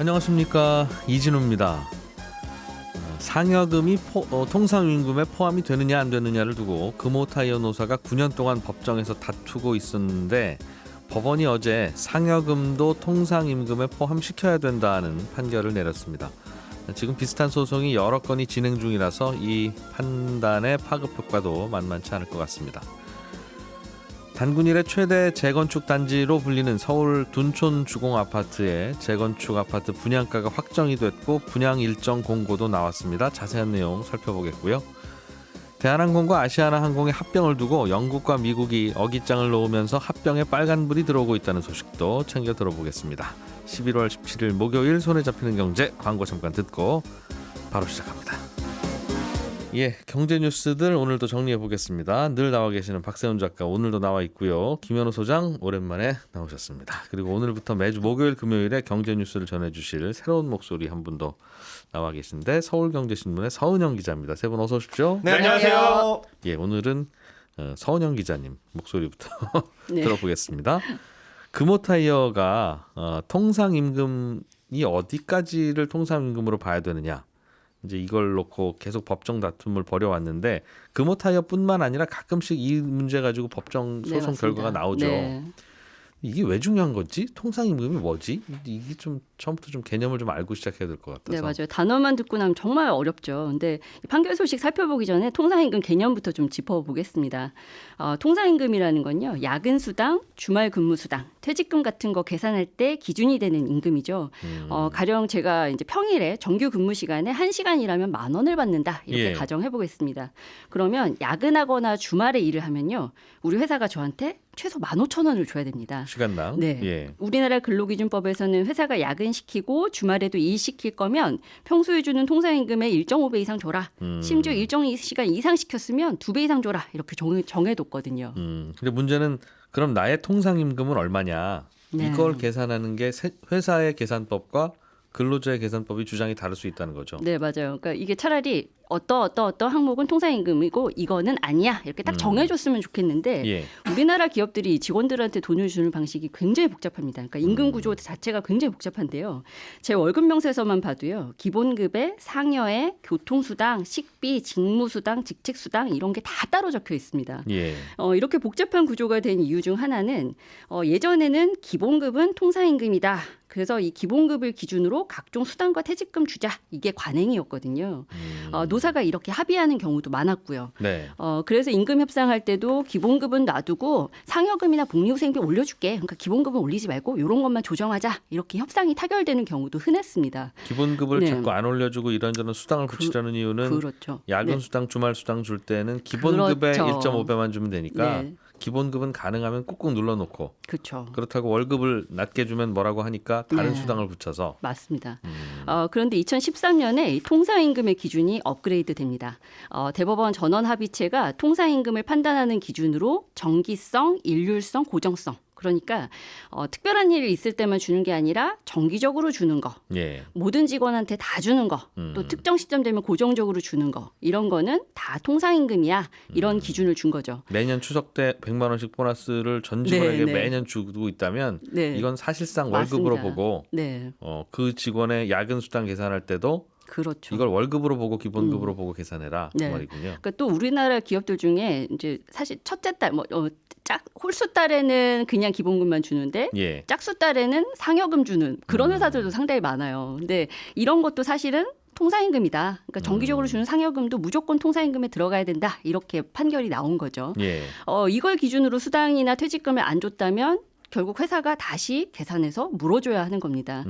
안녕하십니까, 이진우입니다. 상여금이 통상임금에 포함이 되느냐 안 되느냐를 두고 금호타이어 노사가 9년 동안 법정에서 다투고 있었는데 법원이 어제 상여금도 통상임금에 포함시켜야 된다는 판결을 내렸습니다. 지금 비슷한 소송이 여러 건이 진행 중이라서 이 판단의 파급 효과도 만만치 않을 것 같습니다. 단군 이래 최대 재건축 단지로 불리는 서울 둔촌 주공 아파트의 재건축 아파트 분양가가 확정이 됐고 분양 일정 공고도 나왔습니다. 자세한 내용 살펴보겠고요. 대한항공과 아시아나항공의 합병을 두고 영국과 미국이 어깃장을 놓으면서 합병에 빨간불이 들어오고 있다는 소식도 챙겨 들어보겠습니다. 11월 17일 목요일 손에 잡히는 경제, 광고 잠깐 듣고 바로 시작합니다. 경제 뉴스들 오늘도 정리해 보겠습니다. 늘 나와 계시는 박세훈 작가 오늘도 나와 있고요. 김현우 소장 오랜만에 나오셨습니다. 그리고 오늘부터 매주 목요일 금요일에 경제 뉴스를 전해주실 새로운 목소리 한 분 더 나와 계신데 서울경제신문의 서은영 기자입니다. 세 분 어서 오십시오. 네, 안녕하세요. 오늘은 서은영 기자님 목소리부터 들어보겠습니다. 금호타이어가 통상임금이 어디까지를 통상임금으로 봐야 되느냐, 이제 이걸 놓고 계속 법정 다툼을 벌여왔는데 금호타이어뿐만 아니라 가끔씩 이 문제 가지고 법정 소송 결과가 나오죠. 네. 이게 왜 중요한 건지, 통상임금이 뭐지? 이게 좀 처음부터 좀 개념을 좀 알고 시작해야 될 것 같아서. 네, 맞아요. 단어만 듣고 나면 정말 어렵죠. 근데 판결 소식 살펴보기 전에 통상임금 개념부터 좀 짚어보겠습니다. 통상임금이라는 건요, 야근 수당, 주말 근무 수당, 퇴직금 같은 거 계산할 때 기준이 되는 임금이죠. 가령 제가 이제 평일에 정규 근무 시간에 1시간 일하면 10,000원을 받는다, 이렇게 가정해 보겠습니다. 그러면 야근하거나 주말에 일을 하면요, 우리 회사가 저한테 최소 15,000원을 줘야 됩니다. 시간당? 네. 우리나라 근로기준법에서는 회사가 야근시키고 주말에도 일시킬 거면 평소에 주는 통상임금의 1.5배 이상 줘라. 심지어 일정 시간 이상 시켰으면 2배 이상 줘라. 이렇게 정해뒀거든요. 근데 문제는 그럼 나의 통상임금은 얼마냐? 네. 이걸 계산하는 게 회사의 계산법과 근로자의 계산법이 주장이 다를 수 있다는 거죠. 네, 맞아요. 그러니까 이게 차라리 어떤 항목은 통상임금이고 이거는 아니야, 이렇게 딱 정해줬으면 좋겠는데 우리나라 기업들이 직원들한테 돈을 주는 방식이 굉장히 복잡합니다. 그러니까 임금 구조 자체가 굉장히 복잡한데요. 제 월급 명세서만 봐도요, 기본급에 상여에 교통수당, 식비, 직무수당, 직책수당 이런 게 다 따로 적혀 있습니다. 이렇게 복잡한 구조가 된 이유 중 하나는 예전에는 기본급은 통상임금이다, 그래서 이 기본급을 기준으로 각종 수당과 퇴직금 주자, 이게 관행이었거든요. 노사가 이렇게 합의하는 경우도 많았고요. 네. 그래서 임금 협상할 때도 기본급은 놔두고 상여금이나 복리후생비 올려줄게, 그러니까 기본급은 올리지 말고 이런 것만 조정하자, 이렇게 협상이 타결되는 경우도 흔했습니다. 기본급을 자꾸 안 올려주고 이런저런 수당을 붙이려는 이유는 그렇죠. 야근 수당, 주말 수당 줄 때는 기본급의 그렇죠. 1.5배만 주면 되니까 기본급은 가능하면 꾹꾹 눌러놓고, 그렇죠. 그렇다고 월급을 낮게 주면 뭐라고 하니까 다른 수당을 붙여서. 맞습니다. 그런데 2013년에 이 통상임금의 기준이 업그레이드 됩니다. 대법원 전원 합의체가 통상임금을 판단하는 기준으로 정기성, 일률성, 고정성, 그러니까 특별한 일이 있을 때만 주는 게 아니라 정기적으로 주는 거, 모든 직원한테 다 주는 거, 또 특정 시점 되면 고정적으로 주는 거, 이런 거는 다 통상임금이야, 이런 기준을 준 거죠. 매년 추석 때 100만 원씩 보너스를 전 직원에게 매년 주고 있다면 이건 사실상 월급으로 보고 그 직원의 야근 수당 계산할 때도 그렇죠. 이걸 월급으로 보고 기본급으로 보고 계산해라, 그 말이군요. 그러니까 또 우리나라 기업들 중에 이제 사실 첫째 달, 홀수 달에는 그냥 기본급만 주는데 짝수 달에는 상여금 주는 그런 회사들도 상당히 많아요. 근데 이런 것도 사실은 통상임금이다, 그러니까 정기적으로 주는 상여금도 무조건 통상임금에 들어가야 된다, 이렇게 판결이 나온 거죠. 이걸 기준으로 수당이나 퇴직금을 안 줬다면 결국 회사가 다시 계산해서 물어줘야 하는 겁니다.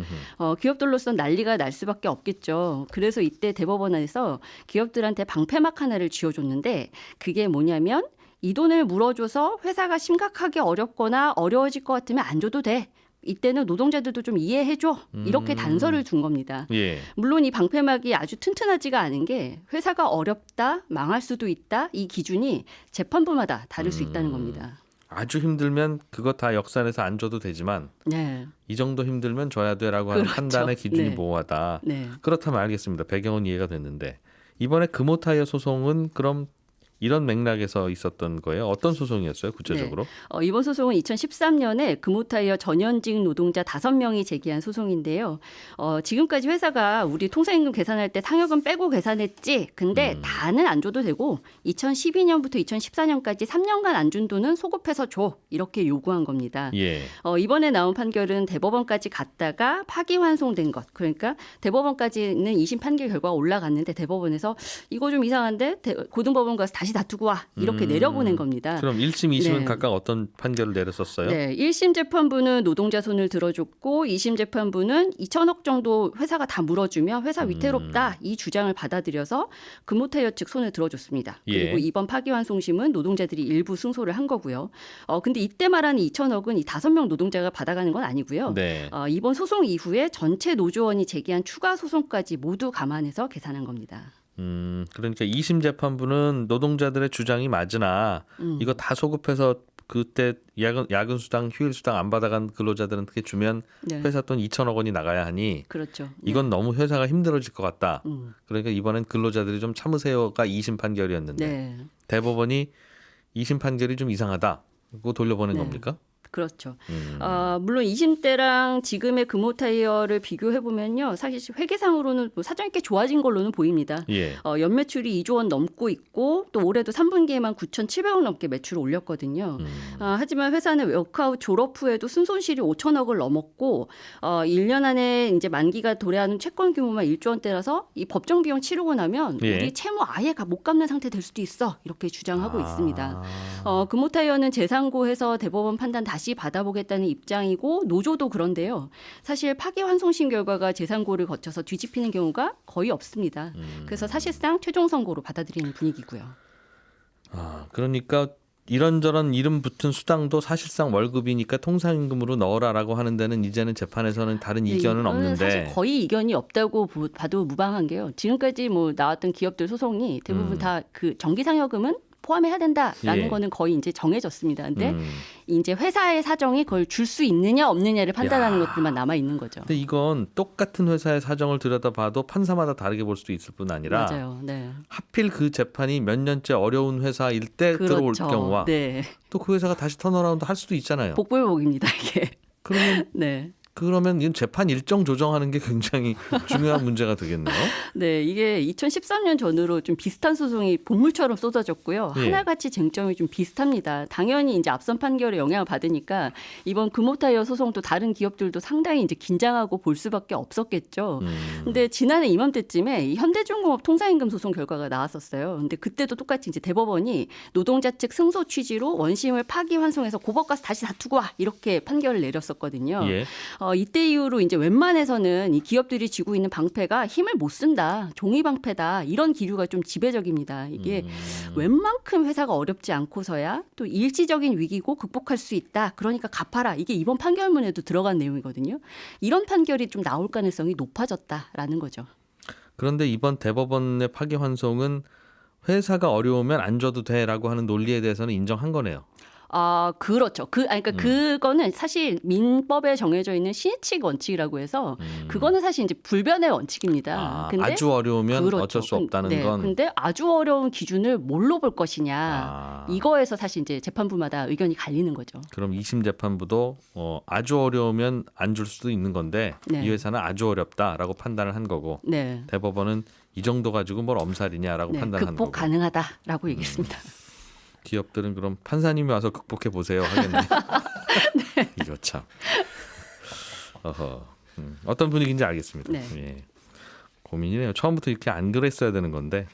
기업들로서 난리가 날 수밖에 없겠죠. 그래서 이때 대법원에서 기업들한테 방패막 하나를 쥐어줬는데, 그게 뭐냐면 이 돈을 물어줘서 회사가 심각하게 어렵거나 어려워질 것 같으면 안 줘도 돼, 이때는 노동자들도 좀 이해해줘, 이렇게 단서를 준 겁니다. 물론 이 방패막이 아주 튼튼하지가 않은 게 회사가 어렵다, 망할 수도 있다, 이 기준이 재판부마다 다를 수 있다는 겁니다. 아주 힘들면 그거 다 역산해서 안 줘도 되지만 이 정도 힘들면 줘야 돼라고 하는 판단의 기준이 모호하다. 그렇다면 알겠습니다. 배경은 이해가 됐는데, 이번에 금호타이어 소송은 그럼 이런 맥락에서 있었던 거예요. 어떤 소송이었어요, 구체적으로? 네. 이번 소송은 2013년에 금호타이어 전현직 노동자 5명이 제기한 소송인데요. 지금까지 회사가 우리 통상임금 계산할 때 상여금 빼고 계산했지. 근데 다는 안 줘도 되고 2012년부터 2014년까지 3년간 안 준 돈은 소급해서 줘. 이렇게 요구한 겁니다. 예. 이번에 나온 판결은 대법원까지 갔다가 파기환송된 것. 그러니까 대법원까지는 2심 판결 결과가 올라갔는데 대법원에서 이거 좀 이상한데 고등법원 가서 다시 다투고 와. 이렇게 내려보낸 겁니다. 그럼 1심, 2심은 네. 각각 어떤 판결을 내렸었어요? 네, 1심 재판부는 노동자 손을 들어줬고 2심 재판부는 2천억 정도 회사가 다 물어주면 회사 위태롭다 이 주장을 받아들여서 금호타이어 측 손을 들어줬습니다. 그리고 예. 이번 파기환송심은 노동자들이 일부 승소를 한 거고요. 근데 이때 말하는 2천억은 이 5명 노동자가 받아가는 건 아니고요. 네. 이번 소송 이후에 전체 노조원이 제기한 추가 소송까지 모두 감안해서 계산한 겁니다. 그러니까 2심 재판부는 노동자들의 주장이 맞으나 이거 다 소급해서 그때 야근 수당, 휴일 수당 안 받아간 근로자들한테 주면 네. 회사 돈 2천억 원이 나가야 하니 그렇죠. 이건 너무 회사가 힘들어질 것 같다. 그러니까 이번엔 근로자들이 좀 참으세요가 2심 판결이었는데 네. 대법원이 2심 판결이 좀 이상하다. 그거 돌려보낸 네. 겁니까? 그렇죠. 물론 2심 때랑 지금의 금호타이어를 비교해 보면요, 사실 회계상으로는 뭐 사정이 꽤 좋아진 걸로는 보입니다. 예. 연매출이 2조 원 넘고 있고 또 올해도 3분기에만 9,700억 넘게 매출을 올렸거든요. 하지만 회사는 워크아웃 졸업 후에도 순손실이 5천억을 넘었고 1년 안에 이제 만기가 도래하는 채권 규모만 1조 원대라서 이 법정 비용 치르고 나면 예. 우리 채무 아예 못 갚는 상태 될 수도 있어 이렇게 주장하고 있습니다. 아. 금호타이어는 재상고해서 대법원 판단 다시 받아보겠다는 입장이고 노조도 그런데요. 사실 파기환송심 결과가 재상고를 거쳐서 뒤집히는 경우가 거의 없습니다. 그래서 사실상 최종 선고로 받아들이는 분위기고요. 그러니까 이런저런 이름 붙은 수당도 사실상 월급이니까 통상임금으로 넣어라라고 하는 데는 이제는 재판에서는 다른 이견은 이거는 없는데 사실 거의 이견이 없다고 봐도 무방한 게요. 지금까지 뭐 나왔던 기업들 소송이 대부분 다 그 정기상여금은 포함해야 된다라는 예. 거는 거의 이제 정해졌습니다. 근데 이제 회사의 사정이 그걸 줄 수 있느냐 없느냐를 판단하는 것들만 남아 있는 거죠. 근데 이건 똑같은 회사의 사정을 들여다봐도 판사마다 다르게 볼 수도 있을 뿐 아니라 맞아요. 네. 하필 그 재판이 몇 년째 어려운 회사일 때 들어올 그렇죠. 경우와 네. 또 그 회사가 다시 턴어라운드 할 수도 있잖아요. 복불복입니다 이게. 그러면 네. 이 재판 일정 조정하는 게 굉장히 중요한 문제가 되겠네요. 네, 이게 2013년 전후로 좀 비슷한 소송이 본물처럼 쏟아졌고요. 예. 하나같이 쟁점이 좀 비슷합니다. 당연히 이제 앞선 판결에 영향을 받으니까 이번 금호타이어 소송도 다른 기업들도 상당히 이제 긴장하고 볼 수밖에 없었겠죠. 근데 지난해 이맘때쯤에 이 현대중공업 통상임금 소송 결과가 나왔었어요. 근데 그때도 똑같이 이제 대법원이 노동자 측 승소 취지로 원심을 파기환송해서 고법 가서 다시 다투고 와 이렇게 판결을 내렸었거든요. 예. 이때 이후로 이제 웬만해서는 이 기업들이 쥐고 있는 방패가 힘을 못 쓴다, 종이 방패다 이런 기류가 좀 지배적입니다. 이게 웬만큼 회사가 어렵지 않고서야 또 일시적인 위기고 극복할 수 있다. 그러니까 갚아라. 이게 이번 판결문에도 들어간 내용이거든요. 이런 판결이 좀 나올 가능성이 높아졌다라는 거죠. 그런데 이번 대법원의 파기환송은 회사가 어려우면 안 줘도 돼라고 하는 논리에 대해서는 인정한 거네요. 그렇죠. 그러니까 그거는 사실 민법에 정해져 있는 신의칙 원칙이라고 해서 그거는 사실 이제 불변의 원칙입니다. 근데 아주 어려우면 그렇죠. 어쩔 수 없다는 네. 건. 근데 아주 어려운 기준을 뭘로 볼 것이냐. 이거에서 사실 이제 재판부마다 의견이 갈리는 거죠. 그럼 2심 재판부도 아주 어려우면 안 줄 수도 있는 건데 네. 이 회사는 아주 어렵다라고 판단을 한 거고 네. 대법원은 이 정도 가지고 뭘 엄살이냐라고 네. 판단한 극복 거고. 가능하다라고 얘기했습니다. 기업들은 그럼 판사님이 와서 극복해 보세요 하겠네. 네. 이거 참. 어떤 분위기인지 알겠습니다. 네. 예. 고민이네요. 처음부터 이렇게 안 그랬어야 되는 건데.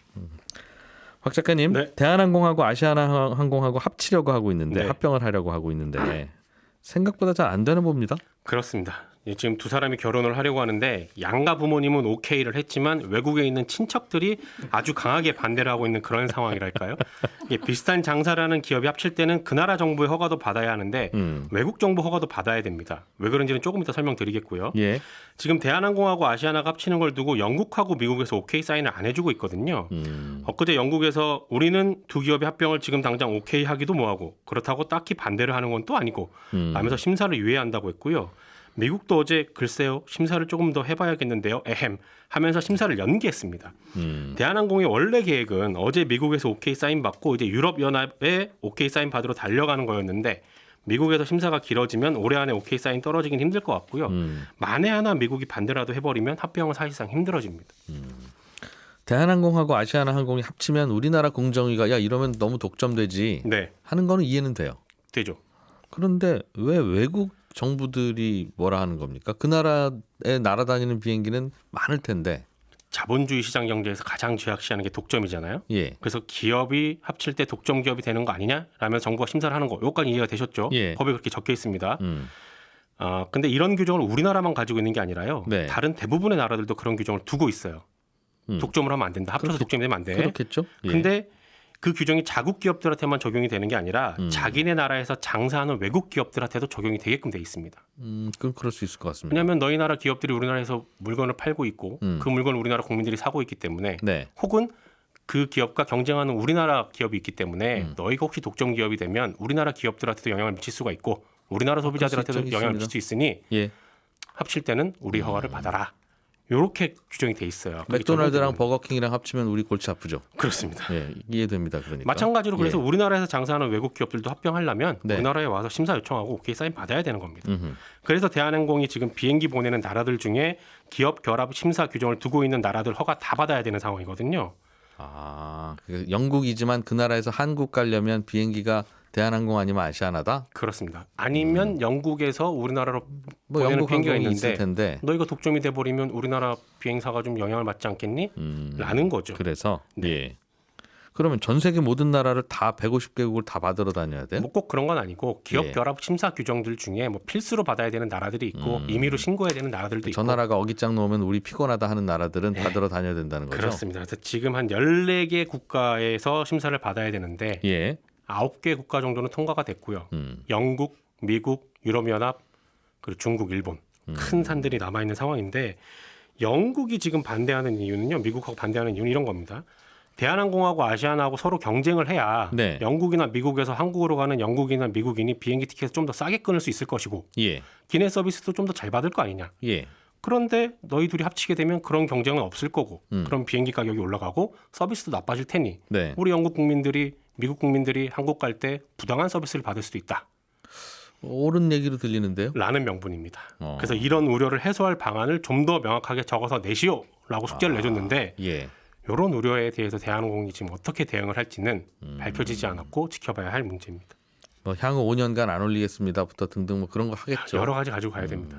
박 작가님, 네. 대한항공하고 아시아나항공하고 합치려고 하고 있는데 네. 합병을 하려고 하고 있는데 생각보다 잘 안 되는 봅니다. 그렇습니다. 지금 두 사람이 결혼을 하려고 하는데 양가 부모님은 오케이를 했지만 외국에 있는 친척들이 아주 강하게 반대를 하고 있는 그런 상황이랄까요? 이게 비슷한 장사라는 기업이 합칠 때는 그 나라 정부의 허가도 받아야 하는데 외국 정부 허가도 받아야 됩니다. 왜 그런지는 조금 이따 설명드리겠고요. 예. 지금 대한항공하고 아시아나가 합치는 걸 두고 영국하고 미국에서 오케이 사인을 안 해주고 있거든요. 엊그제 영국에서 우리는 두 기업의 합병을 지금 당장 오케이 하기도 뭐하고 그렇다고 딱히 반대를 하는 건 또 아니고 하면서 심사를 유예한다고 했고요. 미국도 어제 글쎄요 심사를 조금 더 해봐야겠는데요. 에헴 하면서 심사를 연기했습니다. 대한항공의 원래 계획은 어제 미국에서 오케이 사인 받고 이제 유럽연합에 오케이 사인 받으러 달려가는 거였는데 미국에서 심사가 길어지면 올해 안에 오케이 사인 떨어지긴 힘들 것 같고요. 만에 하나 미국이 반대라도 해버리면 합병은 사실상 힘들어집니다. 대한항공하고 아시아나항공이 합치면 우리나라 공정위가 야 이러면 너무 독점되지 네, 하는 거는 이해는 돼요. 되죠. 그런데 왜 외국 정부들이 뭐라 하는 겁니까? 그 나라에 날아다니는 비행기는 많을 텐데. 자본주의 시장 경제에서 가장 죄악시하는 게 독점이잖아요. 예. 그래서 기업이 합칠 때 독점 기업이 되는 거 아니냐라면 정부가 심사를 하는 거. 여기까지 이해가 되셨죠? 예. 법에 그렇게 적혀 있습니다. 근데 이런 규정을 우리나라만 가지고 있는 게 아니라요. 네. 다른 대부분의 나라들도 그런 규정을 두고 있어요. 독점을 하면 안 된다. 합쳐서 독점이 되면 안 돼. 그렇겠죠. 예. 근데 그 규정이 자국 기업들한테만 적용이 되는 게 아니라 자기네 나라에서 장사하는 외국 기업들한테도 적용이 되게끔 돼 있습니다. 그럼 그럴 수 있을 것 같습니다. 왜냐하면 너희 나라 기업들이 우리나라에서 물건을 팔고 있고 그 물건을 우리나라 국민들이 사고 있기 때문에 네. 혹은 그 기업과 경쟁하는 우리나라 기업이 있기 때문에 너희가 혹시 독점 기업이 되면 우리나라 기업들한테도 영향을 미칠 수가 있고 우리나라 소비자들한테도 있죠, 영향을 있습니다. 미칠 수 있으니 예. 합칠 때는 우리 허가를 받아라. 이렇게 규정이 돼 있어요. 그게 맥도날드랑 전형적으로. 버거킹이랑 합치면 우리 골치 아프죠. 그렇습니다. 예, 이해됩니다. 그러니까. 마찬가지로 그래서 예. 우리나라에서 장사하는 외국 기업들도 합병하려면 네. 우리나라에 와서 심사 요청하고 오케이 사인 받아야 되는 겁니다. 음흠. 그래서 대한항공이 지금 비행기 보내는 나라들 중에 기업 결합 심사 규정을 두고 있는 나라들 허가 다 받아야 되는 상황이거든요. 아, 그 영국이지만 그 나라에서 한국 가려면 비행기가 대한항공 아니면 아시아나다? 그렇습니다. 아니면 영국에서 우리나라로 뭐 보내는 영국 비행기가 항공이 있는데 있을 텐데. 너희가 독점이 돼버리면 우리나라 비행사가 좀 영향을 받지 않겠니? 라는 거죠. 그래서 네. 예. 그러면 전 세계 모든 나라를 다 150개국을 다 받으러 다녀야 돼요? 뭐 꼭 그런 건 아니고 기업 예. 결합 심사 규정들 중에 뭐 필수로 받아야 되는 나라들이 있고 임의로 신고해야 되는 나라들도 저 있고 나라가 어깃장 놓으면 우리 피곤하다 하는 나라들은 받으러 다녀야 된다는 거죠? 그렇습니다. 그래서 지금 한 14개 국가에서 심사를 받아야 되는데 예. 9개 국가 정도는 통과가 됐고요. 영국, 미국, 유럽연합, 그리고 중국, 일본 큰 산들이 남아 있는 상황인데 영국이 지금 반대하는 이유는요. 미국하고 반대하는 이유는 이런 겁니다. 대한항공하고 아시아나하고 서로 경쟁을 해야 네. 영국이나 미국에서 한국으로 가는 영국이나 미국인이 비행기 티켓을 좀 더 싸게 끊을 수 있을 것이고 예. 기내 서비스도 좀 더 잘 받을 거 아니냐. 예. 그런데 너희 둘이 합치게 되면 그런 경쟁은 없을 거고 그럼 비행기 가격이 올라가고 서비스도 나빠질 테니 네. 우리 영국 국민들이 미국 국민들이 한국 갈 때 부당한 서비스를 받을 수도 있다. 옳은 얘기로 들리는데요. 라는 명분입니다. 그래서 이런 우려를 해소할 방안을 좀 더 명확하게 적어서 내시오라고 숙제를 내줬는데 예. 이런 우려에 대해서 대한항공이 지금 어떻게 대응을 할지는 밝혀지지 않았고 지켜봐야 할 문제입니다. 뭐 향후 5년간 안 올리겠습니다부터 등등 뭐 그런 거 하겠죠. 여러 가지 가지고 가야 됩니다.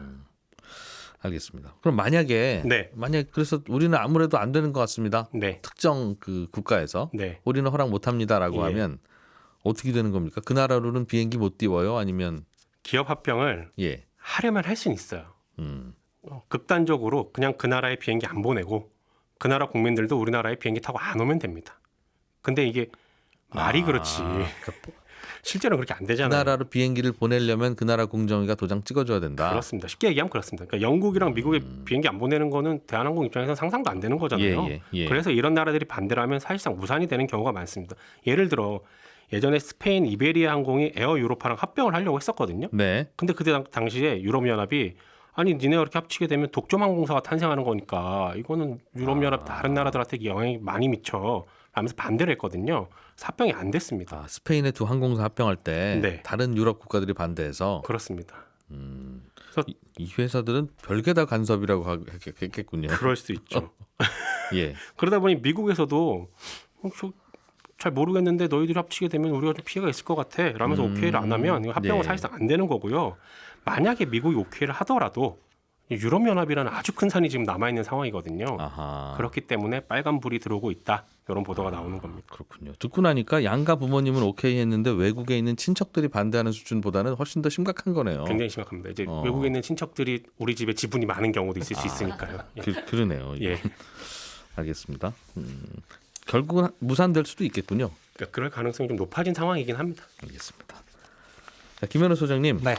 알겠습니다. 그럼 만약에 네. 그래서 우리는 아무래도 안 되는 것 같습니다. 네. 특정 그 국가에서 네. 우리는 허락 못 합니다라고 예. 하면 어떻게 되는 겁니까? 그 나라로는 비행기 못 띄워요? 아니면 기업 합병을 예. 하려면 할 수는 있어요. 음. 극단적으로 그냥 그 나라에 비행기 안 보내고 그 나라 국민들도 우리나라에 비행기 타고 안 오면 됩니다. 근데 이게 말이 그렇지 실제로는 그렇게 안 그 되잖아요. 나라로 비행기를 보내려면 그 나라 공정위가 도장 찍어줘야 된다. 그렇습니다. 쉽게 얘기하면 그렇습니다. 그러니까 영국이랑 미국에 비행기 안 보내는 거는 대한항공 입장에서는 상상도 안 되는 거잖아요. 예. 그래서 이런 나라들이 반대를 하면 사실상 무산이 되는 경우가 많습니다. 예를 들어 예전에 스페인 이베리아 항공이 에어 유로파랑 합병을 하려고 했었거든요. 네. 근데 그때 당시에 유럽연합이 아니 니네가 이렇게 합치게 되면 독점 항공사가 탄생하는 거니까 이거는 유럽연합 다른 나라들한테 영향이 많이 미쳐 라면서 반대를 했거든요. 합병이 안 됐습니다. 아, 스페인의 두 항공사 합병할 때 네. 다른 유럽 국가들이 반대해서 그렇습니다. 이 회사들은 별게 다 간섭이라고 했겠군요. 그럴 수도 있죠. 예. 그러다 보니 미국에서도 잘 모르겠는데 너희들이 합치게 되면 우리가 좀 피해가 있을 것 같아 라면서 오케이를 안 하면 이거 합병은 네. 사실상 안 되는 거고요. 만약에 미국이 오케이를 하더라도 유럽연합이라는 아주 큰 산이 지금 남아있는 상황이거든요. 아하. 그렇기 때문에 빨간불이 들어오고 있다. 이런 보도가 나오는 겁니다. 그렇군요. 듣고 나니까 양가 부모님은 오케이 했는데 외국에 있는 친척들이 반대하는 수준보다는 훨씬 더 심각한 거네요. 굉장히 심각합니다. 이제 외국에 있는 친척들이 우리 집에 지분이 많은 경우도 있을 수 있으니까요. 예. 그러네요. 예. 알겠습니다. 결국은 무산될 수도 있겠군요. 그러니까 그럴 가능성이 좀 높아진 상황이긴 합니다. 알겠습니다. 자, 김현우 소장님. 네.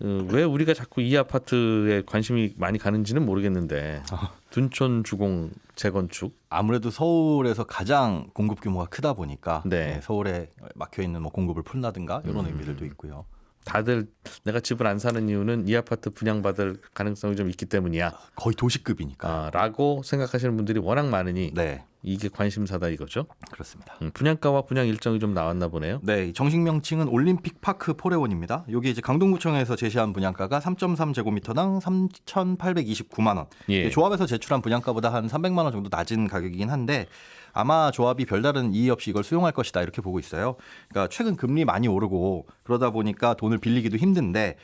왜 우리가 자꾸 이 아파트에 관심이 많이 가는지는 모르겠는데 둔촌 주공 재건축 아무래도 서울에서 가장 공급 규모가 크다 보니까 네. 서울에 막혀 있는 뭐 공급을 푼다든가 이런 의미들도 있고요. 다들 내가 집을 안 사는 이유는 이 아파트 분양받을 가능성이 좀 있기 때문이야. 거의 도시급이니까. 라고 생각하시는 분들이 워낙 많으니 네, 이게 관심사다 이거죠. 그렇습니다. 분양가와 분양 일정이 좀 나왔나 보네요. 네, 정식 명칭은 올림픽 파크 포레온입니다. 여기 이제 강동구청에서 제시한 분양가가 3.3제곱미터당 3,829만 원. 예. 조합에서 제출한 분양가보다 한 300만 원 정도 낮은 가격이긴 한데 아마 조합이 별다른 이의 없이 이걸 수용할 것이다 이렇게 보고 있어요. 그러니까 최근 금리 많이 오르고 그러다 보니까 돈을 빌리기도 힘든데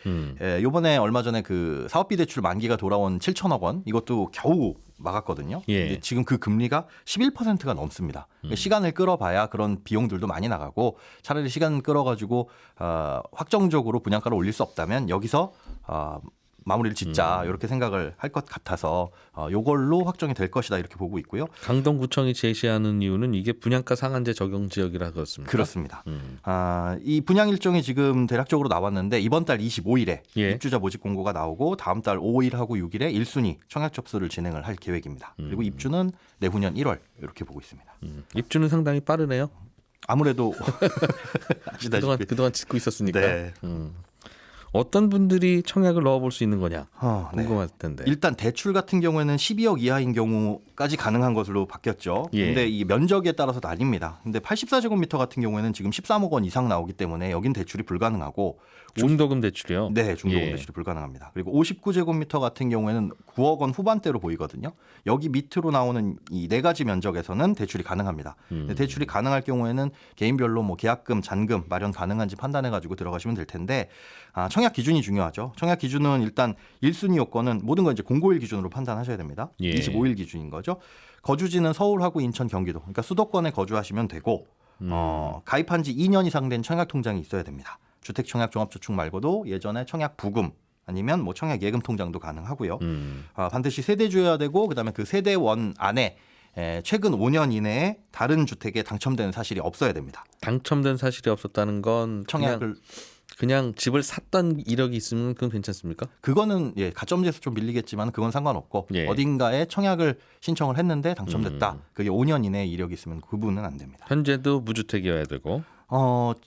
이번에 얼마 전에 그 사업비 대출 만기가 돌아온 7천억 원 이것도 겨우 막았거든요. 예. 근데 지금 그 금리가 11%가 넘습니다. 그러니까 시간을 끌어봐야 그런 비용들도 많이 나가고 차라리 시간 끌어가지고 확정적으로 분양가를 올릴 수 없다면 여기서 마무리를 짓자 이렇게 생각을 할 것 같아서 요걸로 확정이 될 것이다 이렇게 보고 있고요. 강동구청이 제시하는 이유는 이게 분양가 상한제 적용 지역이라 그렇습니다. 그렇습니다. 이 분양 일정이 지금 대략적으로 나왔는데 이번 달 25일에 예. 입주자 모집 공고가 나오고 다음 달 5일하고 6일에 1순위 청약 접수를 진행을 할 계획입니다. 그리고 입주는 내후년 1월 이렇게 보고 있습니다. 입주는 상당히 빠르네요. 아무래도 아시다시피 그동안 짓고 있었으니까. 네. 어떤 분들이 청약을 넣어볼 수 있는 거냐 네. 궁금할 텐데. 일단 대출 같은 경우에는 12억 이하인 경우까지 가능한 것으로 바뀌었죠. 예. 근데 이 면적에 따라서 나뉩니다. 근데 84제곱미터 같은 경우에는 지금 13억 원 이상 나오기 때문에 여긴 대출이 불가능하고 중도금 대출이요? 네, 중도금 예. 대출이 불가능합니다. 그리고 59제곱미터 같은 경우에는 9억 원 후반대로 보이거든요. 여기 밑으로 나오는 이 네 가지 면적에서는 대출이 가능합니다. 근데 대출이 가능할 경우에는 개인별로 뭐 계약금, 잔금 마련 가능한지 판단해 가지고 들어가시면 될 텐데 청약 기준이 중요하죠. 청약 기준은 일단 1순위 요건은 모든 건 이제 공고일 기준으로 판단하셔야 됩니다. 예. 25일 기준인 거죠. 거주지는 서울하고 인천, 경기도. 그러니까 수도권에 거주하시면 되고 가입한 지 2년 이상 된 청약 통장이 있어야 됩니다. 주택 청약 종합저축 말고도 예전에 청약 부금 아니면 뭐 청약 예금 통장도 가능하고요. 반드시 세대주여야 되고 그다음에 그 세대원 안에 최근 5년 이내에 다른 주택에 당첨된 사실이 없어야 됩니다. 당첨된 사실이 없었다는 건 청약을 그냥 집을 샀던 이력이 있으면 그건 괜찮습니까? 그거는 가점제에서 좀 밀리겠지만 그건 상관없고 예. 어딘가에 청약을 신청을 했는데 당첨됐다. 그게 5년 이내에 이력이 있으면 그분은 안 됩니다. 현재도 무주택이어야 되고.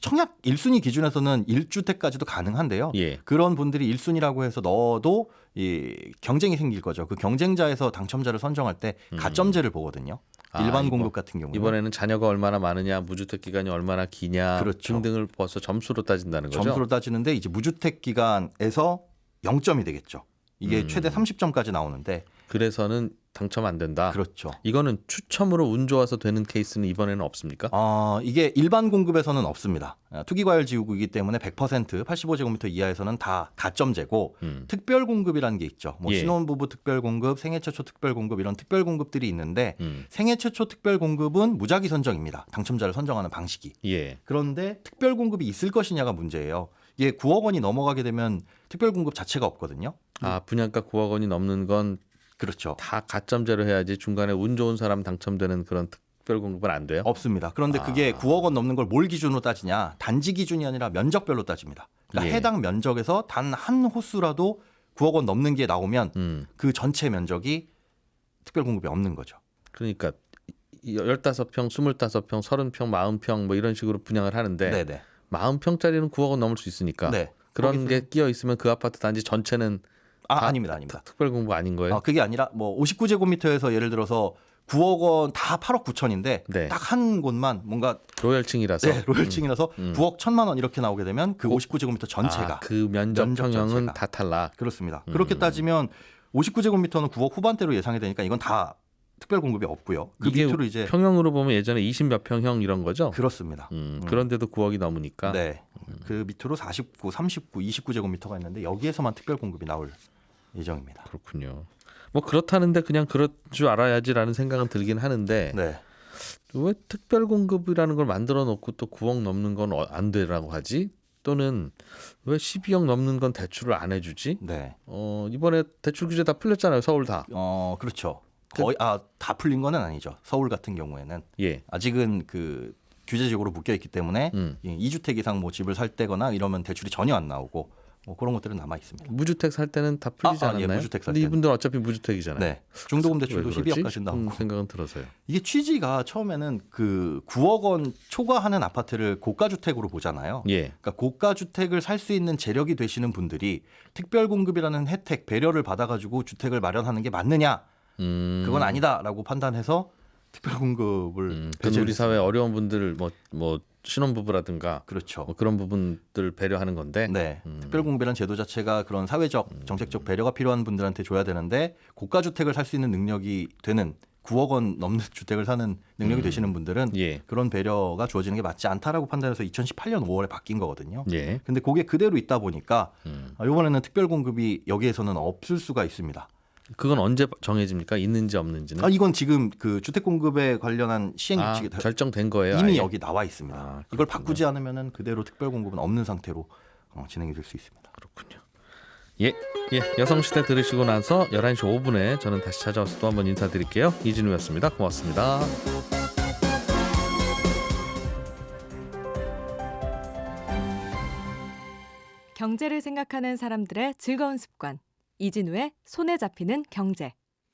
청약 1순위 기준에서는 1주택까지도 가능한데요. 예. 그런 분들이 1순위라고 해서 넣어도 이 경쟁이 생길 거죠. 그 경쟁자에서 당첨자를 선정할 때 가점제를 보거든요. 일반 공급 같은 경우는. 이번에는 자녀가 얼마나 많으냐, 무주택 기간이 얼마나 기냐 그렇죠. 등등을 벌써 점수로 따진다는 거죠. 점수로 따지는데 이제 무주택 기간에서 0점이 되겠죠. 이게 최대 30점까지 나오는데 그래서는 당첨 안 된다. 그렇죠. 이거는 추첨으로 운 좋아서 되는 케이스는 이번에는 없습니까? 이게 일반 공급에서는 없습니다. 투기과열지구이기 때문에 100% 85제곱미터 이하에서는 다 가점제고 특별 공급이라는 게 있죠. 뭐 예. 신혼부부 특별 공급, 생애 최초 특별 공급 이런 특별 공급들이 있는데 생애 최초 특별 공급은 무작위 선정입니다. 당첨자를 선정하는 방식이. 예. 그런데 특별 공급이 있을 것이냐가 문제예요. 이게 9억 원이 넘어가게 되면 특별 공급 자체가 없거든요. 분양가 9억 원이 넘는 건 그렇죠. 다 가점제로 해야지 중간에 운 좋은 사람 당첨되는 그런 특별 공급은 안 돼요? 없습니다. 그런데 그게 9억 원 넘는 걸 뭘 기준으로 따지냐? 단지 기준이 아니라 면적별로 따집니다. 그러니까 예. 해당 면적에서 단 한 호수라도 9억 원 넘는 게 나오면 그 전체 면적이 특별 공급이 없는 거죠. 그러니까 15평, 25평, 30평, 40평 뭐 이런 식으로 분양을 하는데 네네. 40평짜리는 9억 원 넘을 수 있으니까 네. 그런 게 끼어 있으면 그 아파트 단지 전체는 아닙니다. 특별 공급 아닌 거예요? 그게 아니라 뭐 59제곱미터에서 예를 들어서 9억 원 다 8억 9천인데 네. 딱 한 곳만 뭔가 로열층이라서 로열층이라서 9억 1천만 원 이렇게 나오게 되면 그 59제곱미터 전체가 그 면적 평형은 전체가. 다 탈락. 그렇습니다. 그렇게 따지면 59제곱미터는 9억 후반대로 예상이 되니까 이건 다 특별 공급이 없고요. 그 이게 밑으로 이제 평형으로 보면 예전에 20몇 평형 이런 거죠? 그렇습니다. 그런데도 9억이 넘으니까. 네. 그 밑으로 49, 39, 29제곱미터가 있는데 여기에서만 특별 공급이 나올 예정입니다. 그렇군요. 뭐 그렇다는데 그냥 그럴 줄 알아야지라는 생각은 들긴 하는데 네. 왜 특별 공급이라는 걸 만들어 놓고 또 9억 넘는 건 안 되라고 하지? 또는 왜 12억 넘는 건 대출을 안 해주지? 네. 이번에 대출 규제 다 풀렸잖아요. 서울 다. 그렇죠. 거의 다 풀린 거는 아니죠. 서울 같은 경우에는 예. 아직은 그 규제적으로 묶여 있기 때문에 2주택 이상 뭐 집을 살 때거나 이러면 대출이 전혀 안 나오고 뭐 그런 것들은 남아 있습니다. 무주택 살 때는 다 풀리지 예, 않았나요? 무주택 살 근데 때는. 이분들 어차피 무주택이잖아요. 네. 중도금 왜 대출도 그러지? 12억까지 나오고. 생각은 들어서요. 이게 취지가 처음에는 그 9억 원 초과하는 아파트를 고가 주택으로 보잖아요. 예. 그러니까 고가 주택을 살 수 있는 재력이 되시는 분들이 특별 공급이라는 혜택 배려를 받아가지고 주택을 마련하는 게 맞느냐? 그건 아니다라고 판단해서 특별 공급을 그건 우리 사회 어려운 분들 뭐 신혼부부라든가 그렇죠. 뭐 그런 부분들 배려하는 건데. 네, 특별 공급이라는 제도 자체가 그런 사회적 정책적 배려가 필요한 분들한테 줘야 되는데 고가 주택을 살 수 있는 능력이 되는 9억 원 넘는 주택을 사는 능력이 되시는 분들은 예. 그런 배려가 주어지는 게 맞지 않다라고 판단해서 2018년 5월에 바뀐 거거든요. 예. 근데 그게 그대로 있다 보니까 이번에는 특별 공급이 여기에서는 없을 수가 있습니다. 그건 언제 정해집니까? 있는지 없는지는? 이건 지금 그 주택 공급에 관련한 시행 규칙이 결정된 거예요. 이미 아예? 여기 나와 있습니다. 이걸 바꾸지 않으면은 그대로 특별 공급은 없는 상태로 진행이 될 수 있습니다. 그렇군요. 예, 여성시대 들으시고 나서 11시 5분에 저는 다시 찾아와서 또 한번 인사드릴게요. 이진우였습니다. 고맙습니다. 경제를 생각하는 사람들의 즐거운 습관. 이진우의 손에 잡히는 경제.